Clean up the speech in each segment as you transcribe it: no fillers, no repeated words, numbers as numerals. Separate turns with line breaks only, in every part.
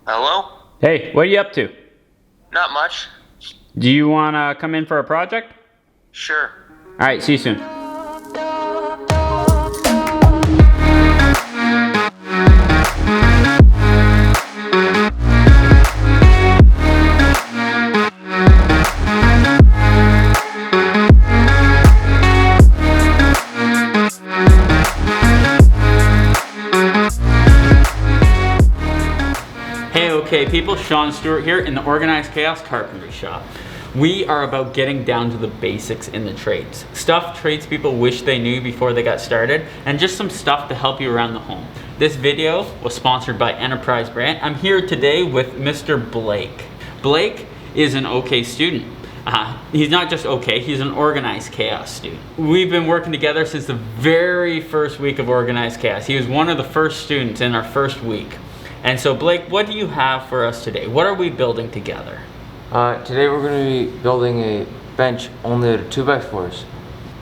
Hello?
Hey, what are you up to?
Not much.
Do you want to come in for a project?
Sure.
Alright, see you soon. Hey, okay people, Sean Stewart here in the Organized Chaos Carpentry Shop. We are about getting down to the basics in the trades. Stuff tradespeople wish they knew before they got started, and just some stuff to help you around the home. This video was sponsored by Enterprise Brand. I'm here today with Mr. Blake. Blake is an OK student. He's not just OK, he's an Organized Chaos student. We've been working together since the very first week of Organized Chaos. He was one of the first students in our first week. And so Blake, what do you have for us today? What are we building together?
Today we're going to be building a bench only out of 2x4s.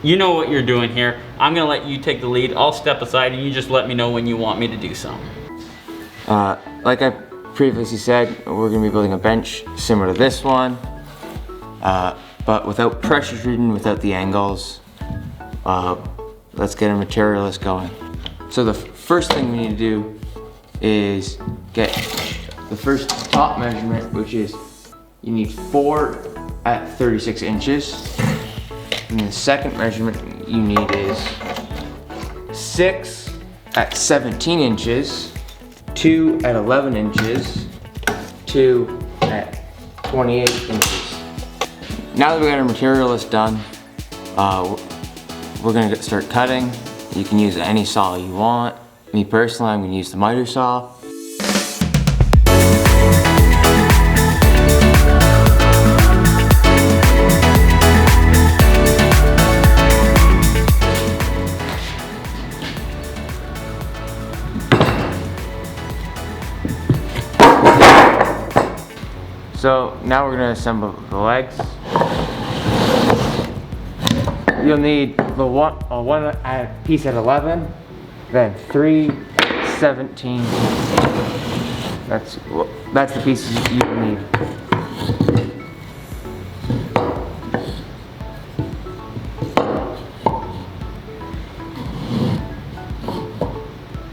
You know what you're doing here. I'm going to let you take the lead. I'll step aside and you just let me know when you want me to do something.
Like I previously said, we're going to be building a bench similar to this one, but without pressure treating, without the angles. Let's get our material list going. So the first thing we need to do is get the first top measurement, which is you need 4 at 36 inches. And the second measurement you need is 6 at 17 inches, 2 at 11 inches, 2 at 28 inches. Now that we got our material list done, we're gonna start cutting. You can use any saw you want. Me personally, I'm going to use the miter saw. So now we're going to assemble the legs. You'll need the one piece at 11. Then 3, 17. That's the pieces you need.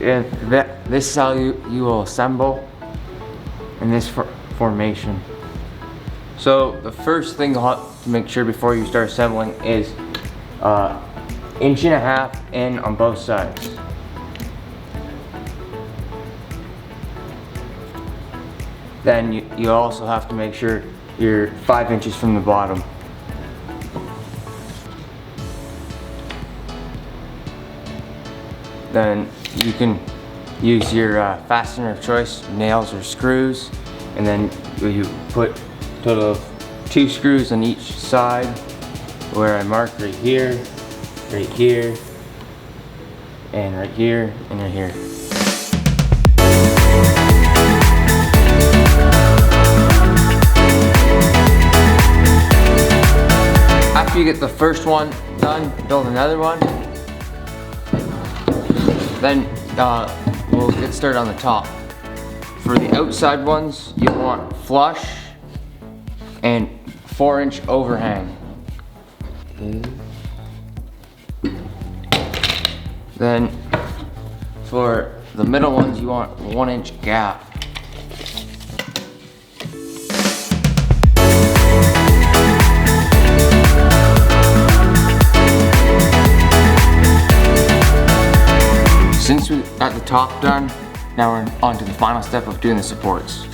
And this is how you will assemble in this formation. So the first thing you'll have to make sure before you start assembling is 1.5 inches in on both sides. Then you also have to make sure you're 5 inches from the bottom. Then you can use your fastener of choice, nails or screws, and then you put a total of 2 screws on each side, where I marked right here, and right here, and right here. After you get the first one done, build another one. Then we'll get started on the top. For the outside ones, you want flush and 4-inch overhang. Then for the middle ones, you want 1-inch gap. Since we got the top done, now we're on to the final step of doing the supports.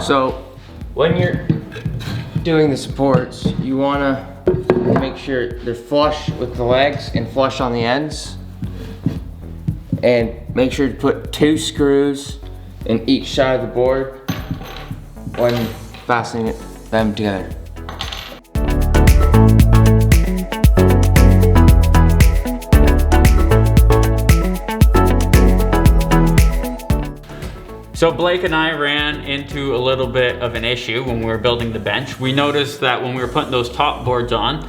So when you're doing the supports, you want to make sure they're flush with the legs and flush on the ends. And make sure to put 2 screws in each side of the board when fastening them together.
So Blake and I ran into a little bit of an issue when we were building the bench. We noticed that when we were putting those top boards on,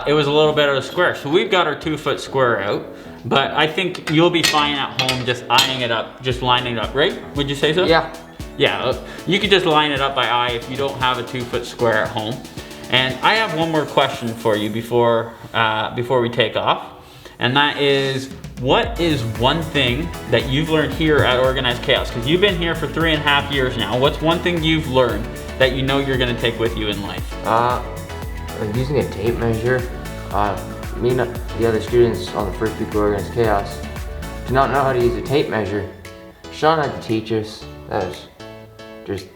it was a little bit of a square. So we've got our 2-foot square out. But I think you'll be fine at home just eyeing it up, just lining it up, right? Would you say so?
Yeah.
Yeah, you could just line it up by eye if you don't have a 2-foot square at home. And I have one more question for you before we take off. And that is, what is one thing that you've learned here at Organized Chaos? Because you've been here for 3.5 years now. What's one thing you've learned that you know you're gonna take with you in life?
Using a tape measure. Me and the other students on the first week of Organized Chaos do not know how to use a tape measure. Sean had to teach us. That was just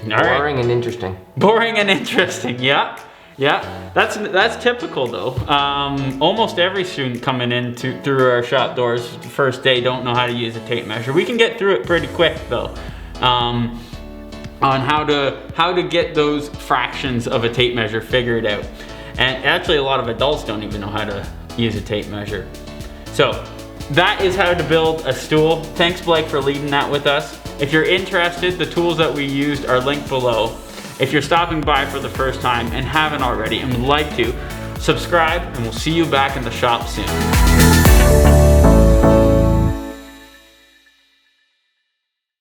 boring and interesting.
Boring and interesting, yeah. Yeah, that's typical though. Almost every student coming in through our shop doors first day don't know how to use a tape measure. We can get through it pretty quick though. On how to get those fractions of a tape measure figured out. And actually a lot of adults don't even know how to use a tape measure. So that is how to build a stool. Thanks Blake for leading that with us. If you're interested, the tools that we used are linked below. If you're stopping by for the first time and haven't already and would like to, subscribe and we'll see you back in the shop soon.